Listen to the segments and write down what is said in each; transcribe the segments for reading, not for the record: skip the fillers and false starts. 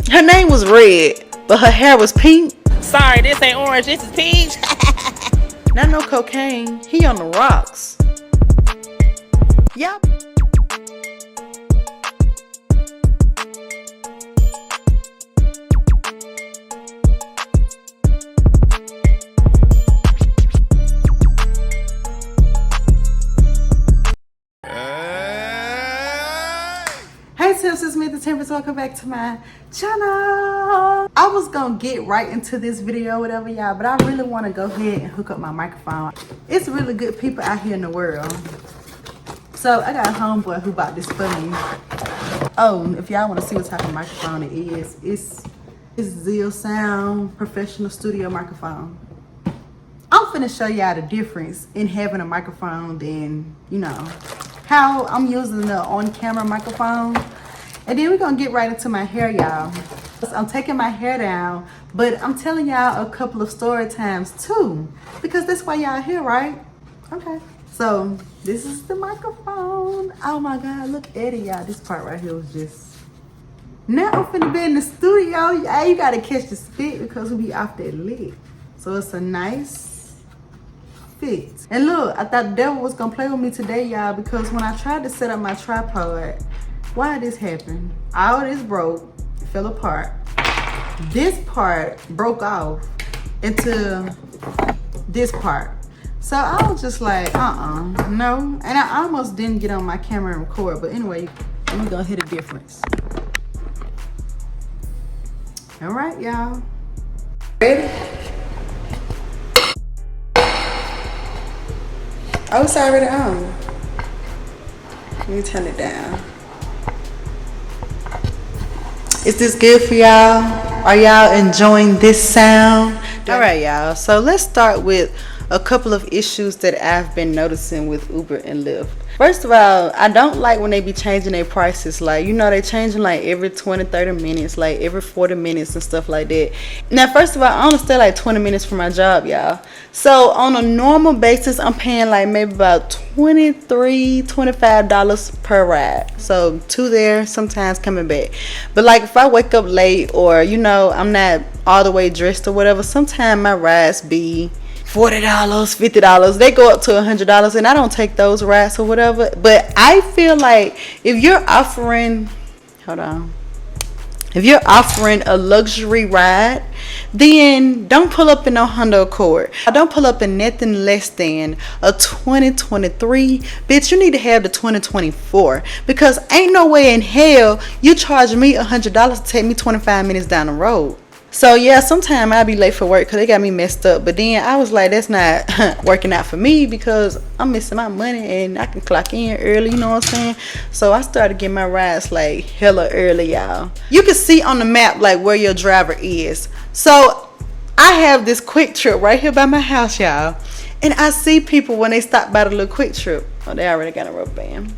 Her name was Red, but her hair was pink. Sorry, this ain't orange, this is peach. Not no cocaine. He on the rocks. Yup. Hey Tips, it's me, the Tempest. Welcome back to my channel. I was gonna get right into this video, whatever, y'all, but I really want to go ahead and hook up my microphone. It's really good people out here in the world. So I got a homeboy who bought this for me. Oh, if y'all want to see what type of microphone it is, it's Zeal Sound Professional Studio Microphone. I'm finna show y'all the difference in having a microphone than, you know, how I'm using the on-camera microphone. And then we're gonna get right into my hair, y'all. I'm taking my hair down, but I'm telling y'all a couple of story times too, because that's why y'all here, right? Okay. So this is the microphone. Oh my God, look at it, y'all. This part right here was just. Now I'm finna be in the studio. Yeah, you gotta catch the spit because we be off that lit. So it's a nice fit. And look, I thought the devil was gonna play with me today, y'all, because when I tried to set up my tripod, why this happened? All this broke, fell apart. This part broke off into this part. So I was just like, no. And I almost didn't get on my camera and record, but anyway, let me go hit a difference. All right, y'all. Ready? Oh, it's already on. Let me turn it down. Is this good for y'all? Are y'all enjoying this sound? All right, y'all. So let's start with a couple of issues that I've been noticing with Uber and Lyft. First of all, I don't like when they be changing their prices. Like, you know, they changing like every 20, 30 minutes, like every 40 minutes and stuff like that. Now, first of all, I only stay like 20 minutes from my job, y'all. So on a normal basis, I'm paying like maybe about $23, $25 per ride. So two there, sometimes coming back. But like if I wake up late or, you know, I'm not all the way dressed or whatever, sometimes my rides be $40, $50. They go up to $100, and I don't take those rides or whatever. But I feel like if you're offering, if you're offering a luxury ride, then don't pull up in no Honda Accord. Don't pull up in nothing less than a 2023. Bitch, you need to have the 2024, because ain't no way in hell you charge me $100 to take me 25 minutes down the road. So yeah, sometimes I'll be late for work because they got me messed up. But then I was like, that's not working out for me because I'm missing my money and I can clock in early, you know what I'm saying? So I started getting my rides like hella early, y'all. You can see on the map like where your driver is. So I have this Quick Trip right here by my house, y'all. And I see people when they stop by the little Quick Trip. Oh, they already got a rubber band.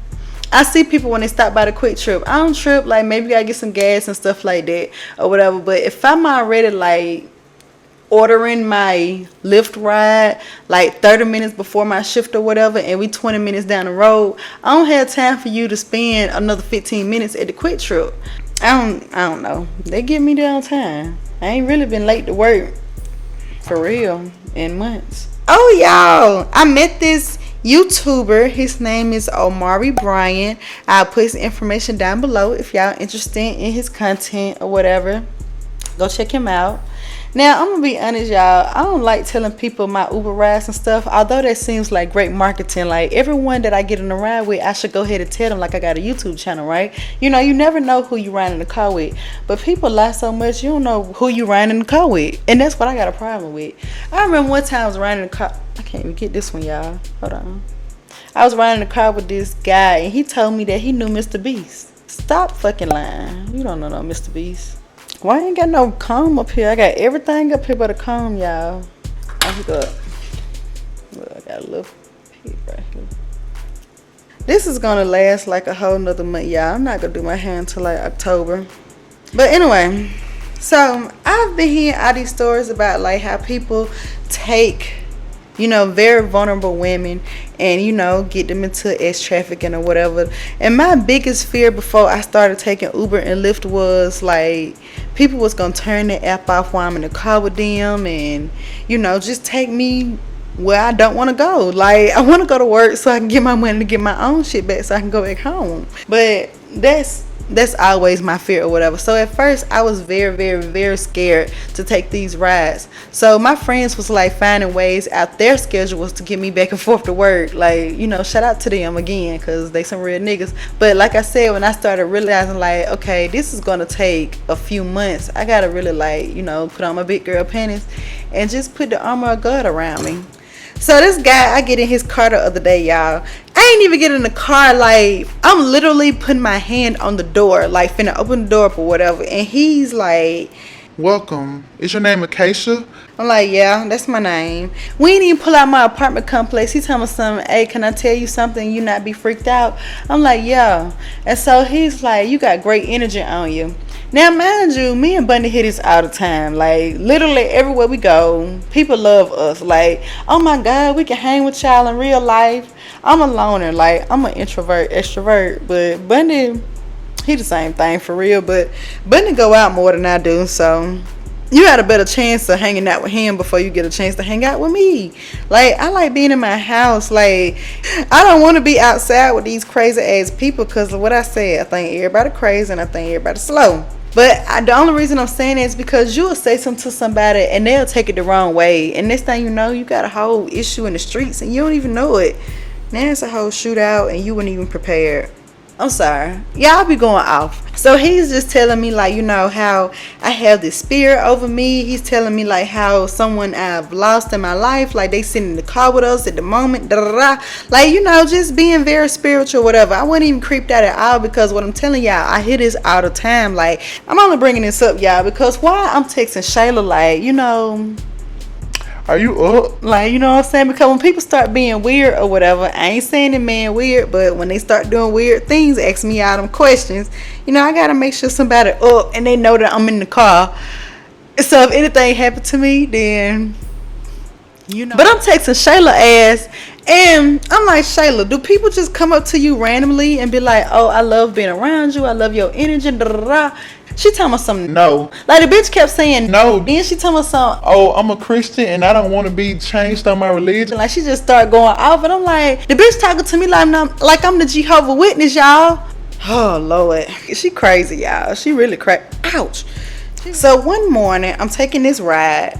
I see people when they stop by the Quick Trip. I don't trip, like maybe I get some gas and stuff like that or whatever. But if I'm already like ordering my Lyft ride like 30 minutes before my shift or whatever, and we 20 minutes down the road, I don't have time for you to spend another 15 minutes at the Quick Trip. I don't know. They get me there on time. I ain't really been late to work for real in months. Oh y'all, I met this YouTuber. His name is Omari Bryan. I'll put his information down below if y'all interested in his content or whatever. Go check him out. Now, I'm gonna be honest, y'all. I don't like telling people my Uber rides and stuff, although that seems like great marketing. Like everyone that I get in a ride with, I should go ahead and tell them like I got a YouTube channel, right? You know, you never know who you riding in the car with. But people lie so much, you don't know who you riding in the car with. And that's what I got a problem with. I remember one time I was riding in the car. I can't even get this one, y'all. Hold on. I was riding in the car with this guy, and he told me that he knew Mr. Beast. Stop fucking lying. You don't know no Mr. Beast. Why I ain't got no comb up here? I got everything up here but a comb, y'all. I hook up. Look, I got a little piece right here. This is gonna last like a whole nother month, y'all. I'm not gonna do my hair until like October. But anyway, so I've been hearing all these stories about like how people take, you know, very vulnerable women and, you know, get them into sex trafficking or whatever. And my biggest fear before I started taking Uber and Lyft was like people was gonna turn the app off while I'm in the car with them, and just take me where I don't want to go. Like, I want to go to work so I can get my money to get my own shit back so I can go back home. But that's always my fear or whatever. So at first I was very, very, very scared to take these rides. So my friends was like finding ways out their schedules to get me back and forth to work. Like, shout out to them again, because they some real niggas. But like I said, when I started realizing like, okay, this is gonna take a few months, I gotta really like, put on my big girl panties and just put the armor of God around me. So this guy, I get in his car the other day, y'all. I ain't even get in the car, like, I'm literally putting my hand on the door, like, finna open the door up or whatever. And he's like, welcome. Is your name Acacia? I'm like, yeah, that's my name. We ain't even pull out my apartment complex. He told me something, hey, can I tell you something? You not be freaked out? I'm like, yeah. And so he's like, you got great energy on you. Now, mind you, me and Bunny hit this all the time. Like, literally everywhere we go, people love us. Like, oh my God, we can hang with y'all in real life. I'm a loner. Like, I'm an introvert, extrovert. But Bunny, he the same thing for real. But Bunny go out more than I do. So you had a better chance of hanging out with him before you get a chance to hang out with me. Like, I like being in my house. Like, I don't want to be outside with these crazy ass people, because of what I said. I think everybody crazy and I think everybody slow. But the only reason I'm saying it is because you will say something to somebody and they'll take it the wrong way. And next thing you know, you got a whole issue in the streets and you don't even know it. Now it's a whole shootout and you weren't even prepared. I'm sorry. Y'all be going off. So he's just telling me like, how I have this spirit over me. He's telling me like how someone I've lost in my life, like they sitting in the car with us at the moment. Like, just being very spiritual, whatever. I wasn't even creeped out at all, because what I'm telling y'all, I hear this all the time. Like, I'm only bringing this up, y'all, because why I'm texting Shayla like, are you up? Like, what I'm saying? Because when people start being weird or whatever, I ain't saying that man weird, but when they start doing weird things, ask me all them questions, I gotta make sure somebody up and they know that I'm in the car. So if anything happened to me, then But I'm texting Shayla ass, and I'm like, Shayla, do people just come up to you randomly and be like, oh, I love being around you, I love your energy, da da da? She told me something. No. Like, the bitch kept saying no. Then she told me something. Oh, I'm a Christian and I don't want to be changed on my religion. Like, she just started going off, and I'm like, the bitch talking to me like I'm the Jehovah Witness, y'all. Oh Lord, she crazy, y'all. She really crazy. Ouch. So one morning, I'm taking this ride,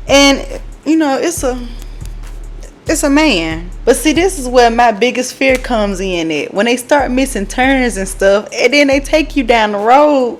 and it's a man. But see, this is where my biggest fear comes in. It when they start missing turns and stuff, and then they take you down the road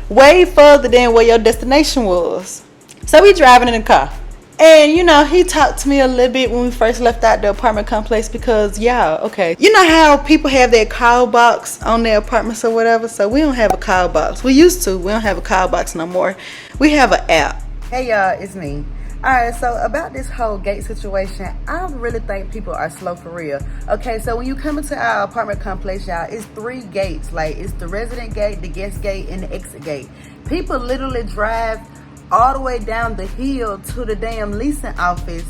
way further than where your destination was. So we driving in the car, and he talked to me a little bit when we first left out the apartment complex, because okay, how people have their call box on their apartments or whatever. So we don't have a call box. We used to. We don't have a call box no more. We have an app. Hey y'all, it's me. Alright, so about this whole gate situation, I really think people are slow for real. Okay, so when you come into our apartment complex, y'all, it's 3 gates. Like, it's the resident gate, the guest gate, and the exit gate. People literally drive all the way down the hill to the damn leasing office,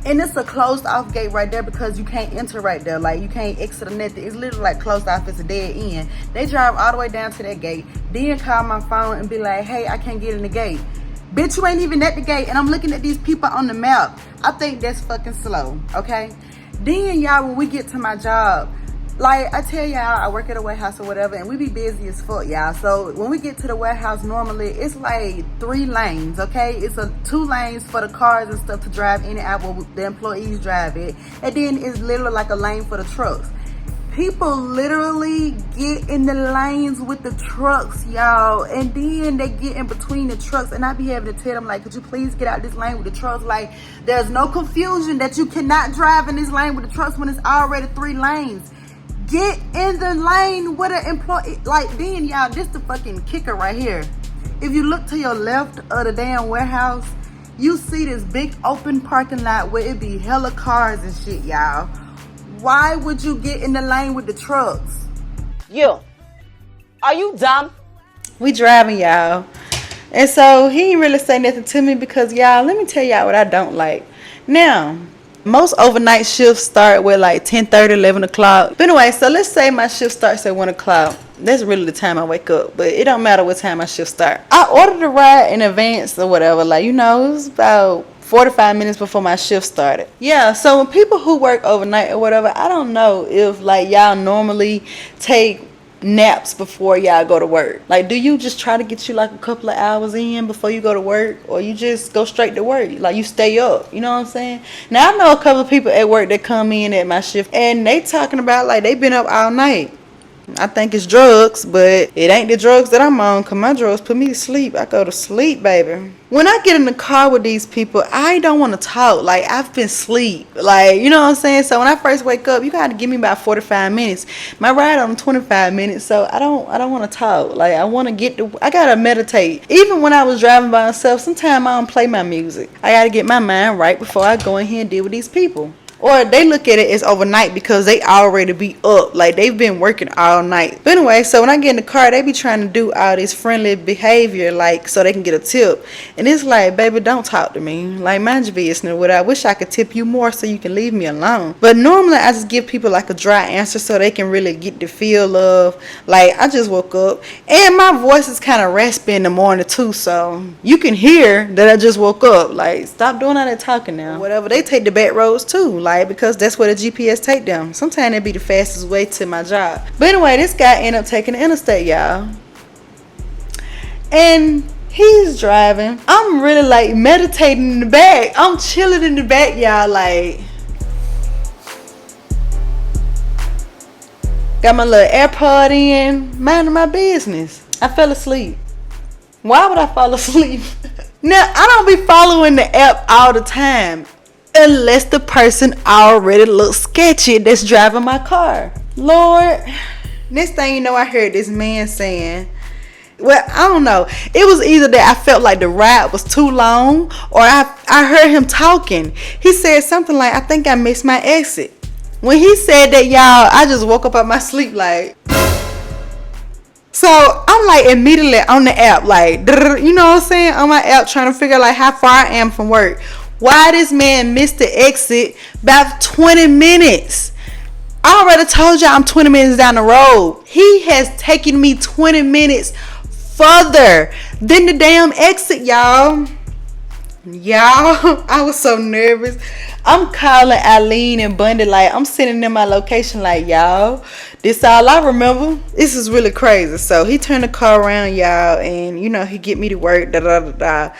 and it's a closed off gate right there, because you can't enter right there. Like, you can't exit or nothing. It's literally like closed off. It's a dead end. They drive all the way down to that gate, then call my phone and be like, hey, I can't get in the gate. Bitch, you ain't even at the gate, and I'm looking at these people on the map. I think that's fucking slow, okay? Then, y'all, when we get to my job, like I tell y'all, I work at a warehouse or whatever, and we be busy as fuck, y'all. So when we get to the warehouse, normally it's like 3 lanes, okay? It's 2 lanes for the cars and stuff to drive in and out where the employees drive it, and then it's literally like a lane for the trucks. People literally get in the lanes with the trucks, y'all, and then they get in between the trucks, and I be having to tell them, like, could you please get out this lane with the trucks? Like, there's no confusion that you cannot drive in this lane with the trucks when it's already 3 lanes. Get in the lane with an employee. Like, then, y'all, this the fucking kicker right here. If you look to your left of the damn warehouse, you see this big open parking lot where it be hella cars and shit, y'all. Why would you get in the lane with the trucks? You, are you dumb? We driving, y'all. And so he ain't really say nothing to me, because, y'all, let me tell y'all what I don't like. Now, Most overnight shifts start with like 10:30, 11 o'clock. But anyway, so let's say my shift starts at 1 o'clock. That's really the time I wake up, but it don't matter what time my shift start. I ordered a ride in advance or whatever. Like, it was about 45 minutes before my shift started. Yeah, so when people who work overnight or whatever, I don't know if like y'all normally take naps before y'all go to work. Like, do you just try to get you like a couple of hours in before you go to work, or you just go straight to work? Like, you stay up, you know what I'm saying? Now, I know a couple of people at work that come in at my shift and they talking about like they been up all night. I think it's drugs, but it ain't the drugs that I'm on, because my drugs put me to sleep. I go to sleep, baby. When I get in the car with these people, I don't want to talk. Like, I've been asleep. Like, you know what I'm saying? So when I first wake up, you got to give me about 45 minutes. My ride on 25 minutes, so I don't want to talk. Like, I got to meditate. Even when I was driving by myself, sometimes I don't play my music. I got to get my mind right before I go in here and deal with these people. Or they look at it as overnight because they already be up. Like, they've been working all night. But anyway, so when I get in the car, they be trying to do all this friendly behavior, like, so they can get a tip. And it's like, baby, don't talk to me. Like, mind your business. I wish I could tip you more so you can leave me alone. But normally, I just give people, like, a dry answer so they can really get the feel of, like, I just woke up. And my voice is kind of raspy in the morning, too. So you can hear that I just woke up. Like, stop doing all that talking now. Whatever. They take the back roads, too. Like, because that's where the GPS take them. Sometimes it be the fastest way to my job. But anyway, this guy ended up taking the interstate, y'all. And he's driving. I'm really like meditating in the back. I'm chilling in the back, y'all. Like, got my little AirPod in, minding my business. I fell asleep. Why would I fall asleep? Now, I don't be following the app all the time, unless the person already looks sketchy that's driving my car. Lord, next thing you know, I heard this man saying, well, I don't know. It was either that I felt like the ride was too long, or I heard him talking. He said something like, I think I missed my exit. When he said that, y'all, I just woke up out my sleep like. So I'm like immediately on the app, like, you know what I'm saying? On my app trying to figure out like how far I am from work. Why this man missed the exit about 20 minutes? I already told y'all I'm 20 minutes down the road. He has taken me 20 minutes further than the damn exit, y'all. I was so nervous. I'm calling Eileen and Bundy, like, I'm sending them my location, like, y'all, this all I remember. This is really crazy. So he turned the car around, y'all, and, he get me to work, da-da-da-da.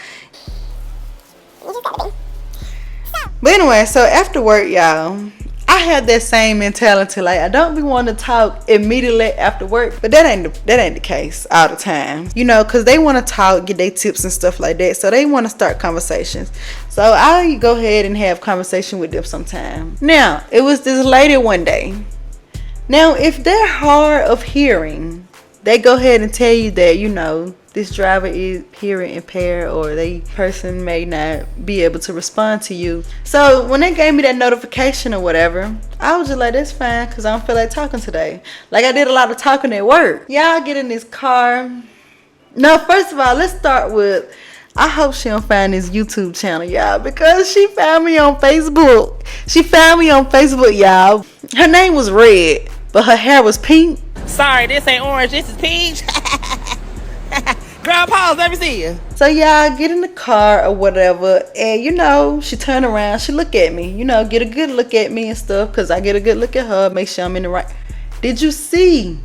But anyway, so after work, y'all, I had that same mentality. Like, I don't be wanting to talk immediately after work, but that ain't the case all the time. Because they want to talk, get their tips and stuff like that. So they want to start conversations. So I go ahead and have conversation with them sometime. Now, it was this lady one day. Now, if they're hard of hearing, they go ahead and tell you that, this driver is hearing impaired, or they person may not be able to respond to you. So when they gave me that notification or whatever, I was just like, that's fine, because I don't feel like talking today. Like, I did a lot of talking at work. Y'all get in this car. No, first of all, let's start with, I hope she don't find this YouTube channel, y'all, because she found me on Facebook. Y'all. Her name was Red, but her hair was pink. Sorry, this ain't orange, this is peach. Girl, pause, let me see you. So y'all get in the car or whatever, and she turn around, she look at me, get a good look at me and stuff, because I get a good look at her, make sure I'm in the right. Did you see?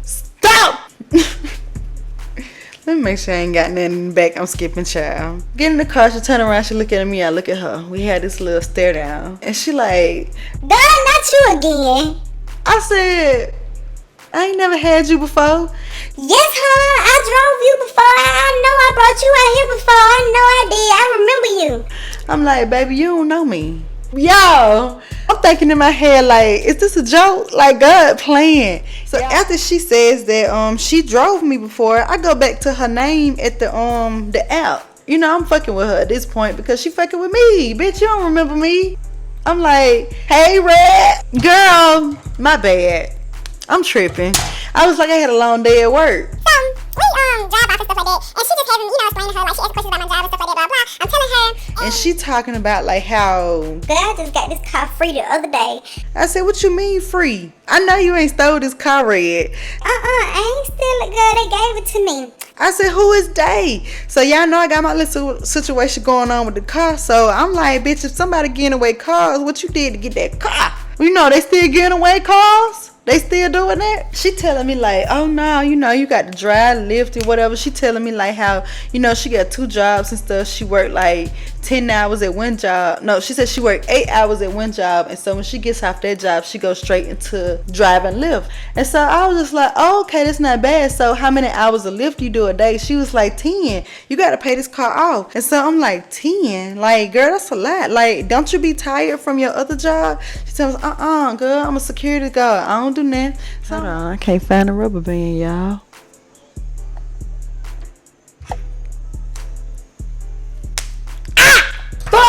Stop! Let me make sure I ain't got nothing in the back. I'm skipping, child. Get in the car, she turn around, she look at me, I look at her. We had this little stare down, and she like, Done, not you again. I said, I ain't never had you before. Yes, huh? I drove you before. I know I brought you out here before. I know I did. I remember you. I'm like, baby, you don't know me. Y'all, I'm thinking in my head, like, is this a joke? Like, God playing. So after she says that she drove me before, I go back to her name at the app. I'm fucking with her at this point because she fucking with me. Bitch, you don't remember me. I'm like, hey, Red. Girl, my bad. I'm tripping. I was like, I had a long day at work. So, we drive off and stuff like that, and she just having, explaining to her, like, she asked questions about my job and stuff like that, blah, blah. I'm telling her, And she talking about like how, Girl, I just got this car free the other day. I said, what you mean free? I know you ain't stole this car, Red. I ain't steal it, girl. They gave it to me. I said, who is they? So y'all know I got my little situation going on with the car. So I'm like, bitch, if somebody getting away cars, what you did to get that car? You know, they still getting away cars? They still doing that? She telling me like, oh no, you know, you got to drive, Lyft or whatever. She telling me like how, you know, she got 2 jobs and stuff. She worked like 10 hours at one job. No, she said she worked 8 hours at one job. And so when she gets off that job, she goes straight into driving Lyft. And so I was just like, oh, okay, that's not bad. So how many hours of Lyft you do a day? She was like 10. You got to pay this car off. And so I'm like, 10? Like, girl, that's a lot. Like, don't you be tired from your other job? She tells me, girl, I'm a security guard. I don't do nothing. So, hold on, I can't find a rubber band, y'all.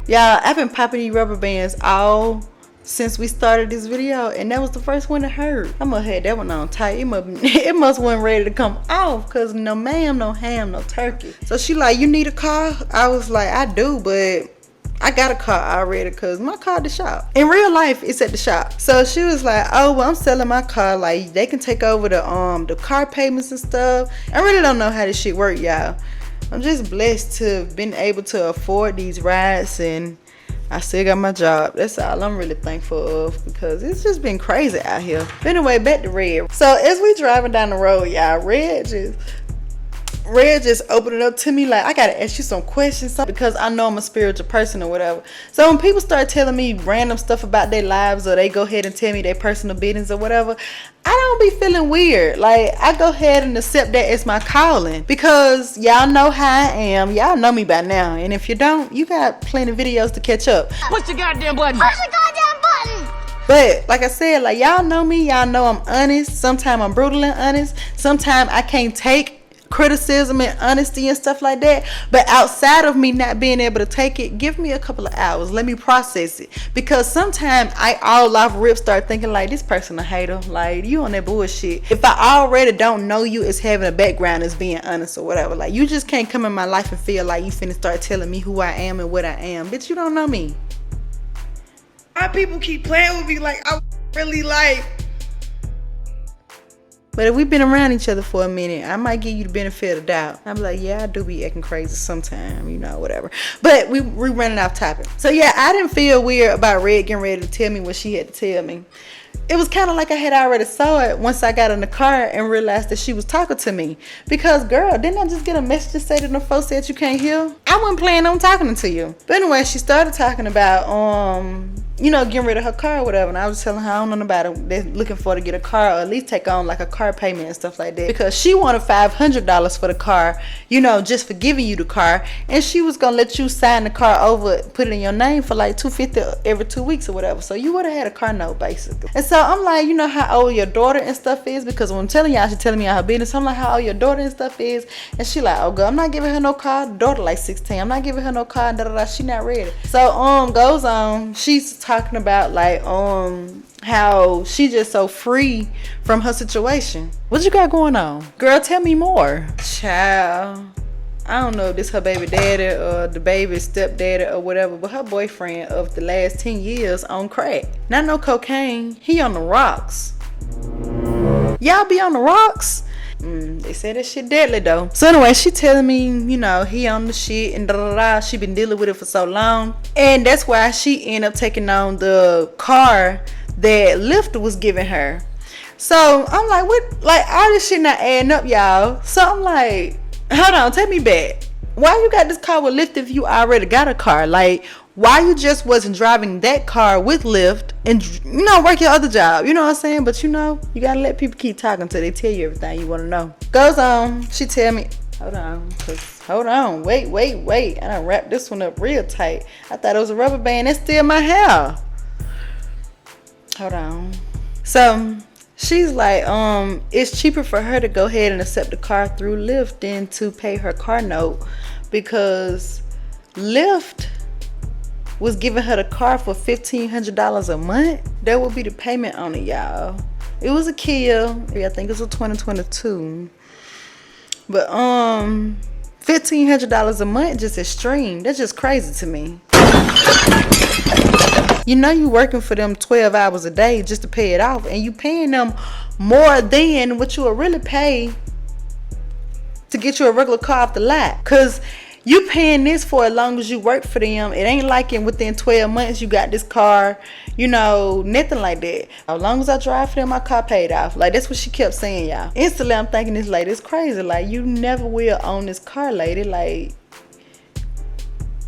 Y'all, I've been popping these rubber bands all since we started this video, and that was the first one that hurt. I must have had that one on tight. It must wasn't ready to come off, because no ma'am, no ham, no turkey. So she like, you need a car? I was like, I do, but I got a car already because my car at the shop. In real life, it's at the shop. So she was like, oh, well, I'm selling my car. Like, they can take over the car payments and stuff. I really don't know how this shit work, y'all. I'm just blessed to have been able to afford these rides, and I still got my job. That's all I'm really thankful of, because it's just been crazy out here. But anyway, back to Red. So as we driving down the road, y'all, Red just opened it up to me like, I gotta ask you some questions, because I know I'm a spiritual person or whatever. So when people start telling me random stuff about their lives, or they go ahead and tell me their personal business or whatever, I don't be feeling weird. Like, I go ahead and accept that as my calling, because y'all know how I am. Y'all know me by now, and if you don't, you got plenty of videos to catch up. Push the goddamn button. Push the goddamn button. But like I said, like, y'all know me. Y'all know I'm honest. Sometimes I'm brutal and honest. Sometimes I can't take criticism and honesty and stuff like that. But outside of me not being able to take it, give me a couple of hours, let me process it, because sometimes I all off rip start thinking like, this person a hater, like, you on that bullshit. If I already don't know you as having a background as being honest or whatever, like, you just can't come in my life and feel like you finna start telling me who I am and what I am. Bitch, you don't know me. Why people keep playing with me like I really like. But if we've been around each other for a minute, I might give you the benefit of the doubt. I'm like, yeah, I do be acting crazy sometime, you know, whatever. But we running off topic. So yeah, I didn't feel weird about Red getting ready to tell me what she had to tell me. It was kind of like I had already saw it once I got in the car and realized that she was talking to me. Because, girl, didn't I just get a message to say that the folks said you can't hear? I wasn't planning on talking to you. But anyway, she started talking about, you know, getting rid of her car or whatever. And I was telling her, I don't know nobody that's looking for to get a car, or at least take on like a car payment and stuff like that. Because she wanted $500 for the car, you know, just for giving you the car. And she was going to let you sign the car over, put it in your name for like $250 every 2 weeks or whatever. So you would have had a car note, basically. And so I'm like, you know how old your daughter and stuff is? Because when I'm telling y'all, she's telling me all her business. I'm like, how old your daughter and stuff is? And she like, oh, girl, I'm not giving her no car. The daughter like 16. I'm not giving her no car. Da, da, da. She not ready. So goes on. She's talking about like how she just so free from her situation. What you got going on? Girl, tell me more. Child, I don't know if this her baby daddy or the baby's stepdaddy or whatever, but her boyfriend of the last 10 years on crack. Not no cocaine. He on the rocks. Y'all be on the rocks? They say that shit deadly though. So anyway, she telling me, you know, he on the shit and da da da. She been dealing with it for so long, and that's why she ended up taking on the car that Lyft was giving her. So I'm like, what? Like, all this shit not adding up, y'all. So I'm like, hold on, take me back. Why you got this car with Lyft if you already got a car? Like, why you just wasn't driving that car with Lyft and, you know, work your other job? You know what I'm saying? But, you know, you got to let people keep talking till they tell you everything you want to know. Goes on. She tell me, hold on. Wait. I done wrapped this one up real tight. I thought it was a rubber band. That's still my hair. Hold on. So she's like, it's cheaper for her to go ahead and accept the car through Lyft than to pay her car note, because Lyft was giving her the car for $1,500 a month. That would be the payment on it, y'all. It was a Kia. I think it was a 2022. But $1,500 a month just extreme. That's just crazy to me. You know you working for them 12 hours a day just to pay it off, and you paying them more than what you would really pay to get you a regular car off the lot. Cause you paying this for as long as you work for them. It ain't like within 12 months you got this car, you know, nothing like that. As long as I drive for them, my car paid off. Like, that's what she kept saying, y'all. Instantly I'm thinking, this lady is crazy. Like, you never will own this car, lady. Like,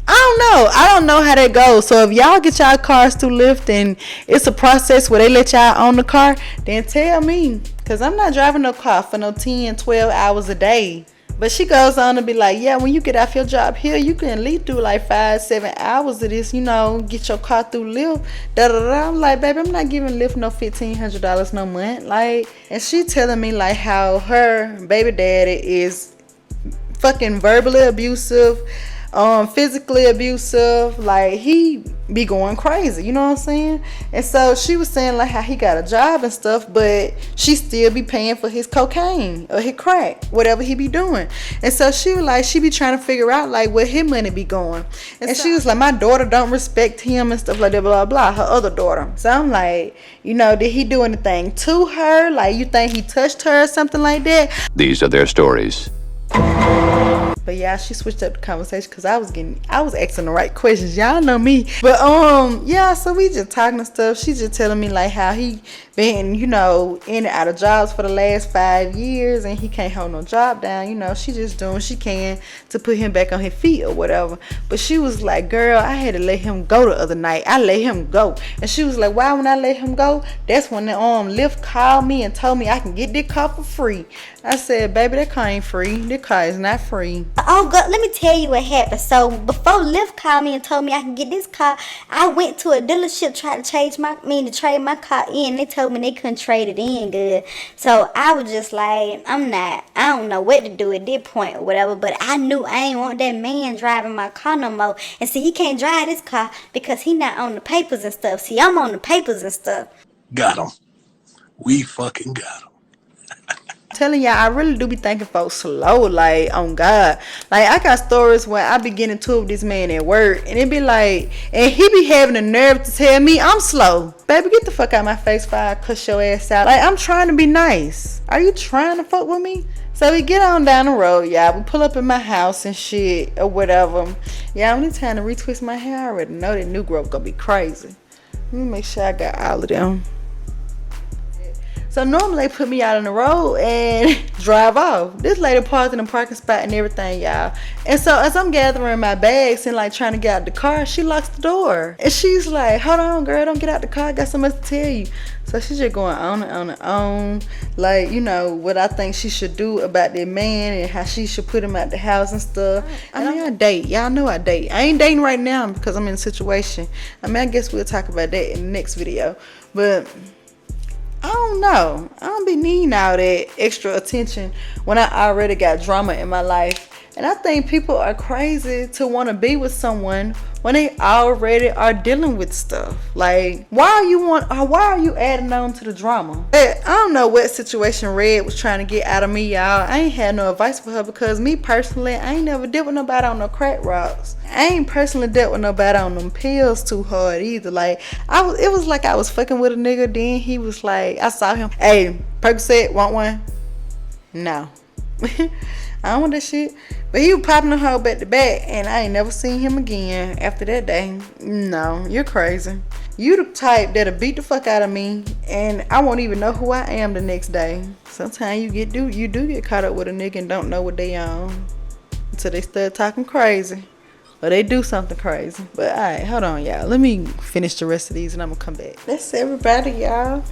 I don't know how that goes. So if y'all get y'all cars through Lyft and it's a process where they let y'all own the car, then tell me, because I'm not driving no car for no 10, 12 hours a day. But she goes on to be like, yeah, when you get off your job here, you can at least do like 5, 7 hours of this, you know, get your car through Lyft. I'm like, baby, I'm not giving Lyft no $1,500 no month. Like, and she telling me like how her baby daddy is fucking verbally abusive, physically abusive. Like, he be going crazy, you know what I'm saying? And so she was saying like how he got a job and stuff, but she still be paying for his cocaine or his crack, whatever he be doing. And so she was like, she be trying to figure out like where his money be going. And so she was like, my daughter don't respect him and stuff like that, blah blah, her other daughter. So I'm like, you know, did he do anything to her? Like, you think he touched her or something like that? These are their stories. But yeah, she switched up the conversation because I was asking the right questions. Y'all know me. But yeah, so we just talking and stuff. She just telling me like how he been, you know, in and out of jobs for the last 5 years, and he can't hold no job down. You know, she just doing what she can to put him back on his feet or whatever. But she was like, girl, I had to let him go the other night. I let him go. And she was like, why when I let him go? That's when the Lyft called me and told me I can get this car for free. I said, baby, that car ain't free. This car is not free. Oh, God, let me tell you what happened. So, before Lyft called me and told me I can get this car, I went to a dealership trying to trade my car in. They told me they couldn't trade it in good. So, I was just like, I don't know what to do at this point or whatever. But I knew I ain't want that man driving my car no more. And see, he can't drive this car because he not on the papers and stuff. See, I'm on the papers and stuff. Got him. We fucking got him. Telling y'all, I really do be thinking folks slow, like, on God. Like, I got stories where I be getting into it with this man at work, and it be like, and he be having the nerve to tell me I'm slow. Baby, get the fuck out of my face before I cuss your ass out. Like, I'm trying to be nice. Are you trying to fuck with me? So we get on down the road, y'all. We pull up in my house and shit, or whatever. Yeah, I'm only trying to retwist my hair. I already know that new growth gonna be crazy. Let me make sure I got all of them. So normally they put me out on the road and drive off. This lady parked in the parking spot and everything, y'all. And so as I'm gathering my bags and like trying to get out the car, she locks the door. And she's like, hold on, girl, don't get out the car. I got so much to tell you. So she's just going on and on and on. Like, you know, what I think she should do about that man and how she should put him out the house and stuff. I mean, I date. Y'all know I date. I ain't dating right now because I'm in a situation. I mean, I guess we'll talk about that in the next video. But I don't know. I don't be needing all that extra attention when I already got drama in my life. And I think people are crazy to want to be with someone when they already are dealing with stuff. Like, why are you adding on to the drama? But I don't know what situation Red was trying to get out of me, y'all. I ain't had no advice for her because me personally, I ain't never dealt with nobody on no crack rocks. I ain't personally dealt with nobody on them pills too hard either. Like, it was like I was fucking with a nigga, then he was like, I saw him, hey, Percocet, want one? No. I don't want that shit. But he was popping the hoe back to back, and I ain't never seen him again after that day. No, you're crazy. You the type that'll beat the fuck out of me, and I won't even know who I am the next day. Sometimes you do get caught up with a nigga and don't know what they on until they start talking crazy, or they do something crazy. But alright, hold on, y'all. Let me finish the rest of these, and I'm gonna come back. That's everybody, y'all.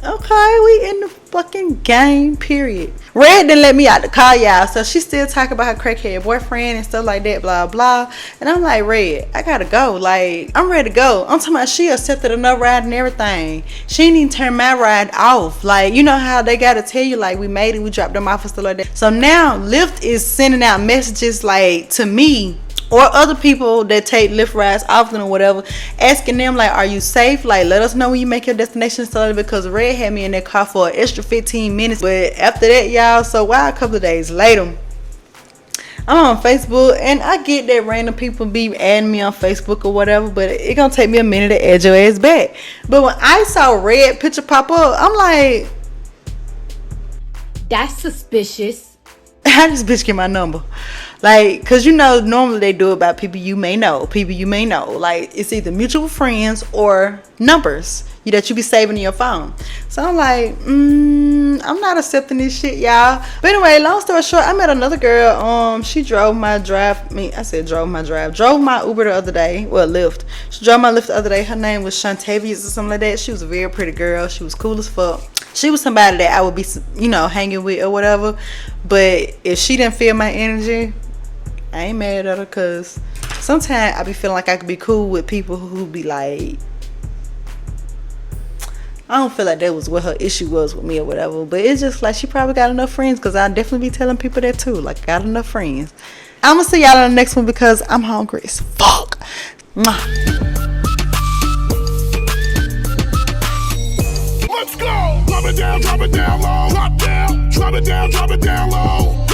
Okay, we in the fucking game, period. Red didn't let me out the car, y'all. So she still talking about her crackhead boyfriend and stuff like that, blah, blah. And I'm like, Red, I gotta go. Like, I'm ready to go. I'm talking about she accepted another ride and everything. She didn't even turn my ride off. Like, you know how they gotta tell you, like, we made it, we dropped them off and stuff like that. So now Lyft is sending out messages, like, to me or other people that take Lyft rides often or whatever, asking them like, are you safe? Like, let us know when you make your destination study, because Red had me in that car for an extra 15 minutes. But after that, y'all, so why a couple of days later, I'm on Facebook, and I get that random people be adding me on Facebook or whatever, but it gonna take me a minute to add your ass back. But when I saw red picture pop up, I'm like, that's suspicious. how this bitch get my number? Like, cause you know, normally they do it by people you may know. Like, it's either mutual friends or numbers that you be saving in your phone. So I'm like, I'm not accepting this shit, y'all. But anyway, long story short, I met another girl. She drove my Uber the other day. Well, Lyft. She drove my Lyft the other day. Her name was Shantavius or something like that. She was a very pretty girl. She was cool as fuck. She was somebody that I would be, hanging with or whatever. But if she didn't feel my energy, I ain't mad at her, cause sometimes I be feeling like I could be cool with people who be like, I don't feel like that was what her issue was with me or whatever, but it's just like she probably got enough friends, because I definitely be telling people that too, like, I got enough friends. I'm gonna see y'all in the next one because I'm hungry as fuck. Mwah. Let's go! Drop it down low. Drop down, drop it down low.